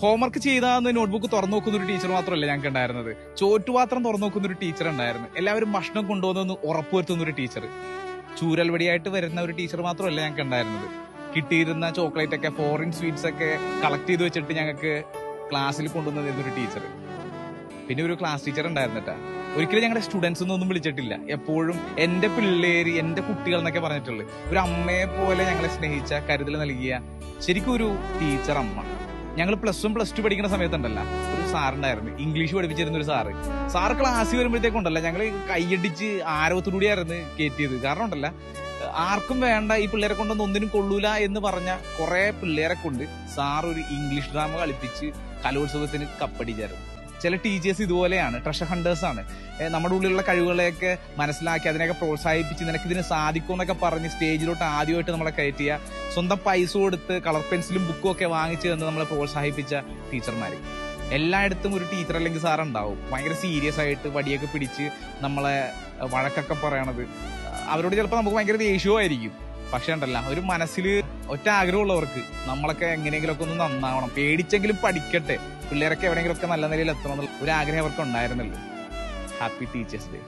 Homework ചെയ്താന്ന് notebook തുറന്നു നോക്കുന്ന ഒരു ടീച്ചർ മാത്രമല്ല ഞങ്ങൾക്ക് ഉണ്ടായിരുന്നത്, ചോറ്റുപാത്രം തുറന്നു നോക്കുന്ന ഒരു ടീച്ചർ ഉണ്ടായിരുന്നു. എല്ലാവരും ഭക്ഷണം കൊണ്ടുപോകുന്ന ഉറപ്പുവരുത്തുന്ന ഒരു ടീച്ചർ, ചൂരൽവടിയായിട്ട് വരുന്ന ഒരു ടീച്ചർ മാത്രമല്ല ഞങ്ങൾക്ക് ഉണ്ടായിരുന്നത്. കിട്ടിയിരുന്ന ചോക്ലേറ്റ് ഒക്കെ, ഫോറിൻ സ്വീറ്റ്സ് ഒക്കെ കളക്ട് ചെയ്ത് വെച്ചിട്ട് ഞങ്ങൾക്ക് ക്ലാസ്സിൽ കൊണ്ടുവന്നിരുന്ന ഒരു ടീച്ചർ. പിന്നെ ഒരു ക്ലാസ് ടീച്ചർ ഉണ്ടായിരുന്നിട്ടാ, ഒരിക്കലും ഞങ്ങളുടെ സ്റ്റുഡൻസ് ഒന്നും വിളിച്ചിട്ടില്ല. എപ്പോഴും എന്റെ പിള്ളേര്, എന്റെ കുട്ടികൾ എന്നൊക്കെ പറഞ്ഞിട്ടുള്ളത്. ഒരു അമ്മയെ പോലെ ഞങ്ങളെ സ്നേഹിച്ച, കരുതൽ നൽകിയ ശരിക്കും ഒരു ടീച്ചർ അമ്മ. ഞങ്ങൾ +1 +2 പഠിക്കുന്ന സമയത്തുണ്ടല്ല, ഒരു സാറുണ്ടായിരുന്നു, ഇംഗ്ലീഷ് പഠിപ്പിച്ചിരുന്ന ഒരു സാറ് ക്ലാസ്സിൽ വരുമ്പോഴത്തേക്കുണ്ടല്ല ഞങ്ങൾ കൈയടിച്ച് ആരവത്തോടുകൂടിയായിരുന്നു കയറ്റിയത്. കാരണം ഉണ്ടല്ല, ആർക്കും വേണ്ട, ഈ പിള്ളേരെ കൊണ്ടൊന്നും ഒന്നിനും കൊള്ളൂല എന്ന് പറഞ്ഞ കുറെ പിള്ളേരെ കൊണ്ട് സാർ ഒരു ഇംഗ്ലീഷ് ഡ്രാമ കളിപ്പിച്ച് കലോത്സവത്തിന് കപ്പടിച്ചായിരുന്നു. ചില ടീച്ചേഴ്സ് ഇതുപോലെയാണ്, ട്രഷർ ഹണ്ടേഴ്സ് ആണ്. നമ്മുടെ ഉള്ളിലുള്ള കഴിവുകളെയൊക്കെ മനസ്സിലാക്കി അതിനെയൊക്കെ പ്രോത്സാഹിപ്പിച്ച് നിനക്ക് ഇതിന് സാധിക്കും എന്നൊക്കെ പറഞ്ഞ് സ്റ്റേജിലോട്ട് ആദ്യമായിട്ട് നമ്മളെ കയറ്റിയ, സ്വന്തം പൈസ കൊടുത്ത് കളർ പെൻസിലും ബുക്കും ഒക്കെ വാങ്ങിച്ചു തന്ന് നമ്മളെ പ്രോത്സാഹിപ്പിച്ച ടീച്ചർമാര്. എല്ലായിടത്തും ഒരു ടീച്ചർ അല്ലെങ്കിൽ സാർ ഉണ്ടാവും, ഭയങ്കര സീരിയസ് ആയിട്ട് വടിയൊക്കെ പിടിച്ച് നമ്മളെ വഴക്കൊക്കെ പറയണത്. അവരോട് ചിലപ്പോൾ നമുക്ക് ഭയങ്കര ദേഷ്യവുമായിരിക്കും. പക്ഷെ ഉണ്ടല്ല, ഒരു മനസ്സിൽ ഒറ്റ ആഗ്രഹമുള്ളവർക്ക് നമ്മളൊക്കെ എങ്ങനെയെങ്കിലുമൊക്കെ ഒന്ന് നന്നാവണം, പേടിച്ചെങ്കിലും പഠിക്കട്ടെ, പിള്ളേരൊക്കെ എവിടെയെങ്കിലുമൊക്കെ നല്ല നിലയിൽ എത്തണം എന്നുള്ള ഒരു ആഗ്രഹം അവർക്ക് ഉണ്ടായിരുന്നല്ലോ. Happy teachers day.